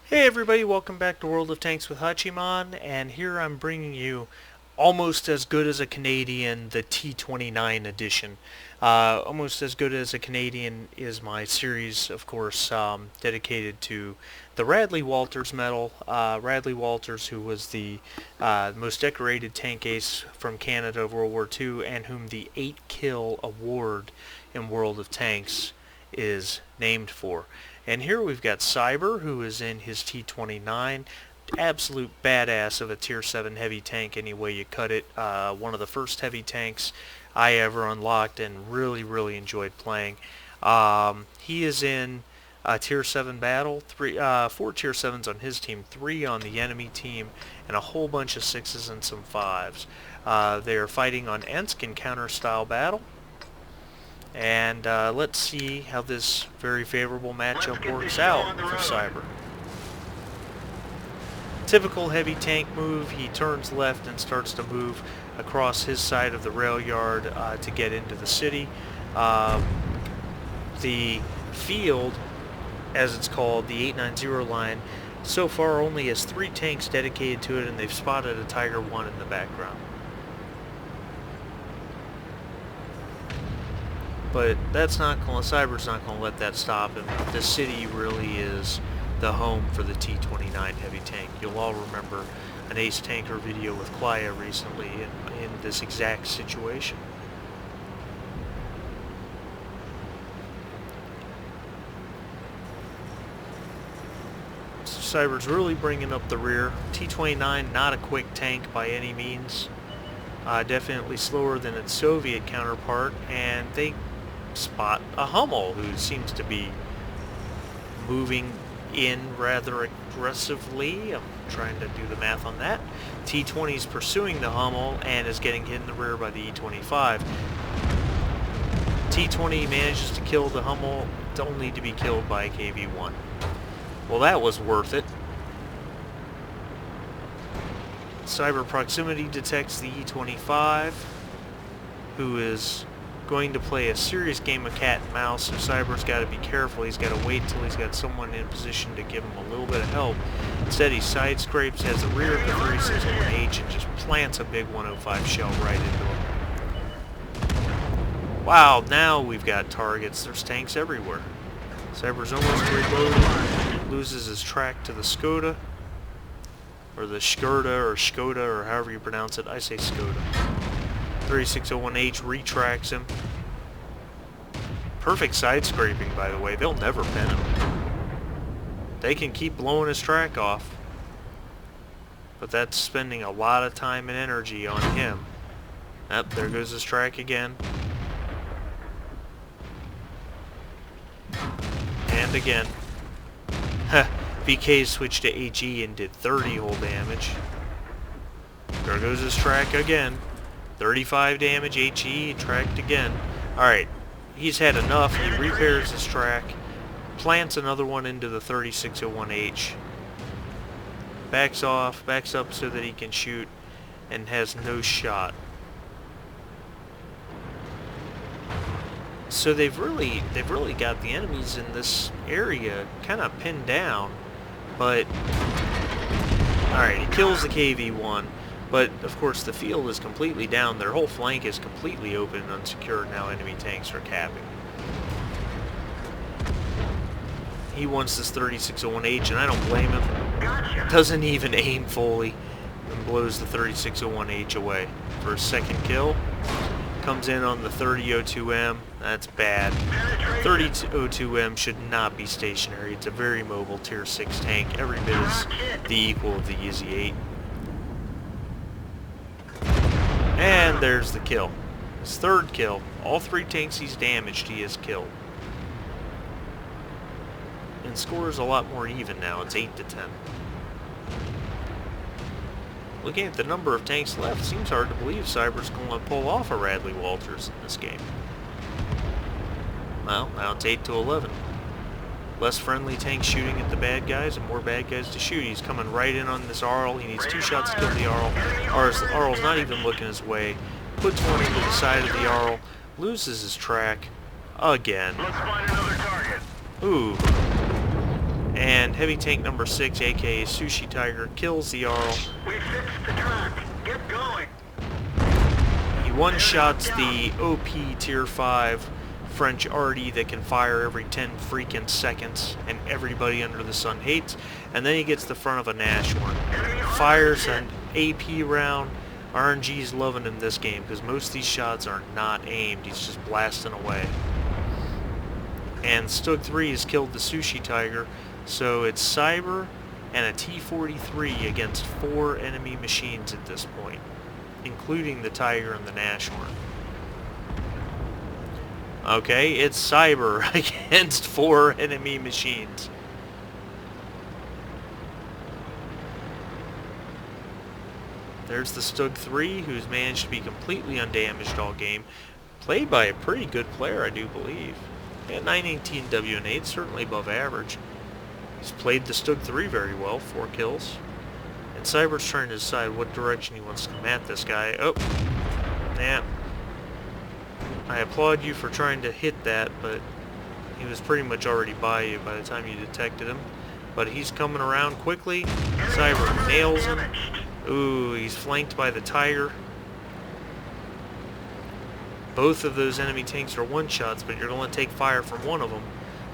Hey everybody, welcome back to World of Tanks with Hachiman, and here I'm bringing you almost as good as a Canadian, the T29 edition. Almost as good as a Canadian is my series, of course, dedicated to the Radley Walters medal. Radley Walters, who was the most decorated tank ace from Canada of World War II, and whom the 8-kill award in World of Tanks is named for. And here we've got Cyber, who is in his T29. Absolute badass of a Tier 7 heavy tank any way you cut it. One of the first heavy tanks I ever unlocked and really enjoyed playing. He is in a Tier 7 battle, 4 Tier 7s on his team, 3 on the enemy team, and a whole bunch of 6s and some 5s. They are fighting on Ensk in counter-style battle. And let's see how this very favorable matchup works out for Cyber. Typical heavy tank move, he turns left and starts to move across his side of the rail yard to get into the city. The field, as it's called, the 890 line, so far only has 3 tanks dedicated to it, and they've spotted a Tiger 1 in the background. But that's not going. Cyber's not going to let that stop him. The city really is the home for the T29 Heavy Tank. You'll all remember an Ace Tanker video with Klaya recently in this exact situation. So Cyber's really bringing up the rear. T29, not a quick tank by any means. Definitely slower than its Soviet counterpart, and they spot a Hummel who seems to be moving in rather aggressively. I'm trying to do the math on that. T20 is pursuing the Hummel and is getting hit in the rear by the E25. T20 manages to kill the Hummel, only to be killed by a KV-1. Well, that was worth it. Cyber proximity detects the E25, who is going to play a serious game of cat and mouse, so Cyber's got to be careful. He's got to wait till he's got someone in position to give him a little bit of help. Instead, he side scrapes, has the rear of the 3601H, and just plants a big 105 shell right into him. Wow, now we've got targets. There's tanks everywhere. Cyber's almost reloaded, loses his track to the Skoda, or the Skoda, or however you pronounce it. I say Skoda. 3601H retracts him. Perfect side scraping, by the way. They'll never pin him. They can keep blowing his track off, but that's spending a lot of time and energy on him. Yep, there goes his track again. And again. VK switched to HE and did 30 hull damage. There goes his track again. 35 damage, HE, tracked again. Alright, he's had enough. He repairs his track, plants another one into the 3601H, backs off, backs up so that he can shoot, and has no shot. So they've really got the enemies in this area kind of pinned down, but alright, he kills the KV-1. But, of course, the field is completely down. Their whole flank is completely open and unsecured. Now enemy tanks are capping. He wants this 3601H, and I don't blame him. Doesn't even aim fully and blows the 3601H away. For a second kill, comes in on the 3002M. That's bad. 3002M should not be stationary. It's a very mobile Tier 6 tank. Every bit is the equal of the Yizzy 8. And there's the kill. His third kill. All 3 tanks he's damaged, he has killed. And score is a lot more even now. It's 8-10. Looking at the number of tanks left, seems hard to believe Cyber's going to pull off a Radley Walters in this game. Well, now it's 8-11. Less friendly tanks shooting at the bad guys and more bad guys to shoot. He's coming right in on this Arl. He needs 2 shots to kill the Arl. Arl's not even looking his way. Puts one into the side of the Arl. Loses his track. Again. Let's find another target. Ooh. And Heavy Tank number 6, aka Sushi Tiger, kills the Jarl. We fixed the track. Get going. He one-shots the OP Tier 5 French arty that can fire every 10 freaking seconds and everybody under the sun hates. And then he gets the front of a Nashorn. Fires an AP round. RNG's loving him this game because most of these shots are not aimed. He's just blasting away. And Stug 3 has killed the Sushi Tiger, so it's Cyber and a T-43 against 4 enemy machines at this point, including the Tiger and the Nashorn. Okay, it's Cyber against 4 enemy machines. There's the Stug 3, who's managed to be completely undamaged all game. Played by a pretty good player, I do believe. Yeah, 918 WN8, certainly above average. He's played the Stug 3 very well, 4 kills. And Cyber's trying to decide what direction he wants to come at this guy. Oh, yeah. I applaud you for trying to hit that, but he was pretty much already by you by the time you detected him. But he's coming around quickly. Cyber nails him. Ooh, he's flanked by the Tiger. Both of those enemy tanks are one-shots, but you're going to take fire from one of them.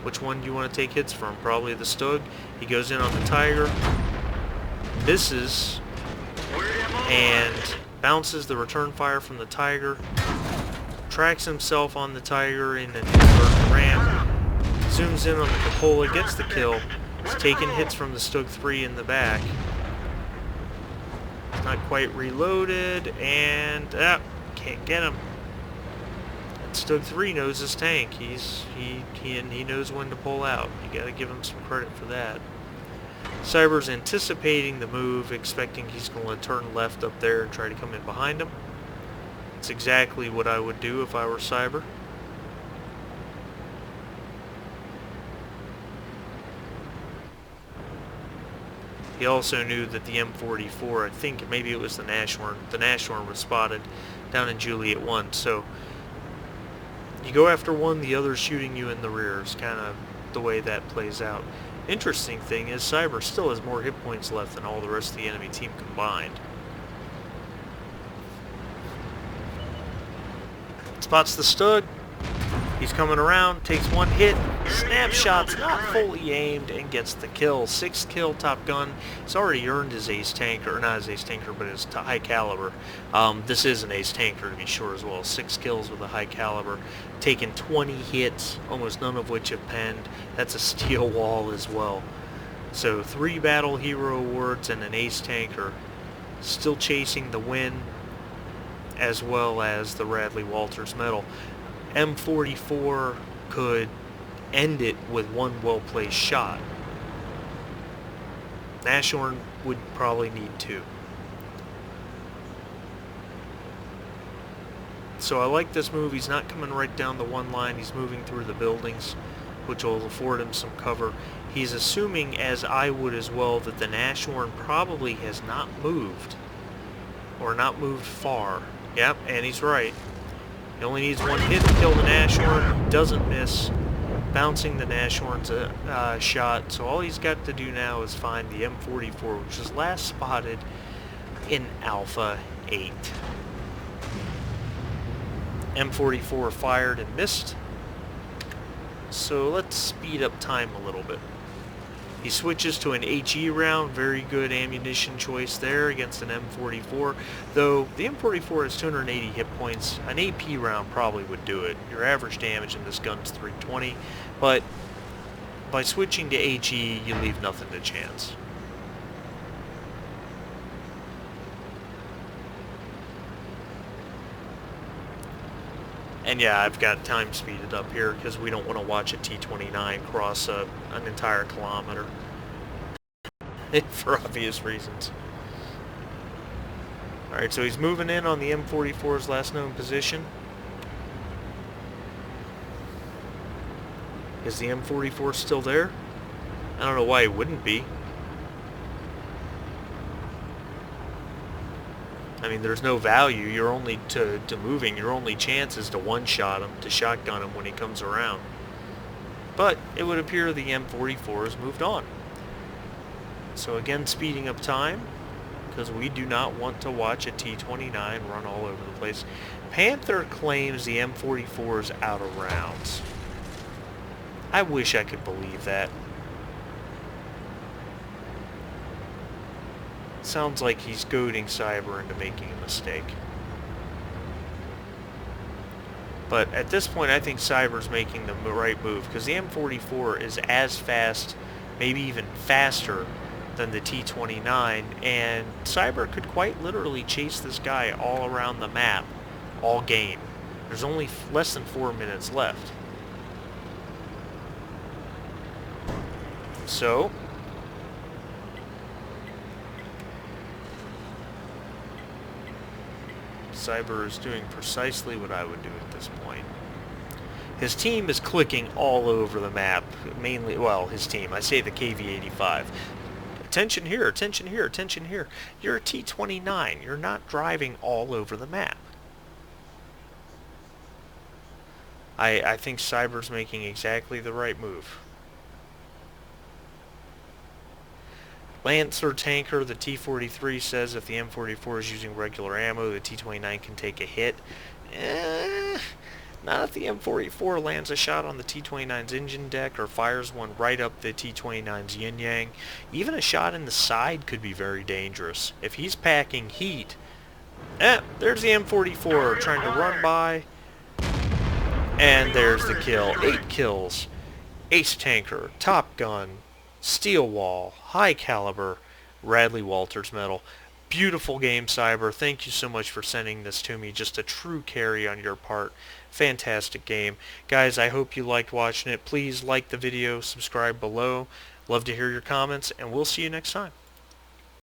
Which one do you want to take hits from? Probably the Stug. He goes in on the Tiger. Misses. And bounces the return fire from the Tiger. Tracks himself on the Tiger in an inverted ramp. Zooms in on the Cupola, gets the kill. He's taking hits from the Stug 3 in the back. Not quite reloaded, and can't get him. And Stug 3 knows his tank. He knows when to pull out. You gotta give him some credit for that. Cyber's anticipating the move, expecting he's going to turn left up there and try to come in behind him. It's exactly what I would do if I were Cyber. He also knew that the M44, I think maybe it was the Nashorn was spotted down in Juliet 1. So you go after one, the other's shooting you in the rear. It's kind of the way that plays out. Interesting thing is Cyber still has more hit points left than all the rest of the enemy team combined. Spots the Stug. He's coming around, takes one hit, snapshots, not fully aimed, and gets the kill. 6th kill, Top Gun. He's already earned his ace tanker, or not his ace tanker, but his high caliber. This is an ace tanker to be sure as well. 6 kills with a high caliber. Taken 20 hits, almost none of which have penned. That's a steel wall as well. So 3 Battle Hero awards and an ace tanker. Still chasing the win, as well as the Radley Walters medal. M44 could end it with one well-placed shot. Nashorn would probably need 2. So I like this move. He's not coming right down the one line. He's moving through the buildings, which will afford him some cover. He's assuming, as I would as well, that the Nashorn probably has not moved, or not moved far. Yep, and he's right. He only needs one hit to kill the Nashorn. Doesn't miss. Bouncing the Nashorn's shot. So all he's got to do now is find the M44, which was last spotted in Alpha 8. M44 fired and missed. So let's speed up time a little bit. He switches to an HE round, very good ammunition choice there against an M44, though the M44 has 280 hit points. An AP round probably would do it. Your average damage in this gun's 320, but by switching to HE, you leave nothing to chance. And yeah, I've got time speeded up here because we don't want to watch a T29 cross an entire kilometer. For obvious reasons. Alright, so he's moving in on the M44's last known position. Is the M44 still there? I don't know why it wouldn't be. I mean, there's no value. You're only to moving. Your only chance is to one-shot him, to shotgun him when he comes around. But it would appear the M44 has moved on. So again, speeding up time, because we do not want to watch a T29 run all over the place. Panther claims the M44 is out of rounds. I wish I could believe that. Sounds like he's goading Cyber into making a mistake. But at this point, I think Cyber's making the right move, because the M44 is as fast, maybe even faster, than the T29, and Cyber could quite literally chase this guy all around the map, all game. There's only less than 4 minutes left. So, Cyber is doing precisely what I would do at this point. His team is clicking all over the map, mainly, well, his team, I say the KV-85. Attention here, attention here, attention here. You're a T29, you're not driving all over the map. I think Cyber's making exactly the right move. Lancer Tanker, the T-43, says if the M44 is using regular ammo, the T-29 can take a hit. Not if the M44 lands a shot on the T-29's engine deck or fires one right up the T-29's yin-yang. Even a shot in the side could be very dangerous. If he's packing heat... there's the M44 trying to run by. And there's the kill. 8 kills. Ace Tanker, Top Gun, Steel Wall, High Caliber, Radley Walters Medal. Beautiful game, Cyber. Thank you so much for sending this to me. Just a true carry on your part. Fantastic game. Guys, I hope you liked watching it. Please like the video, subscribe below. Love to hear your comments, and we'll see you next time.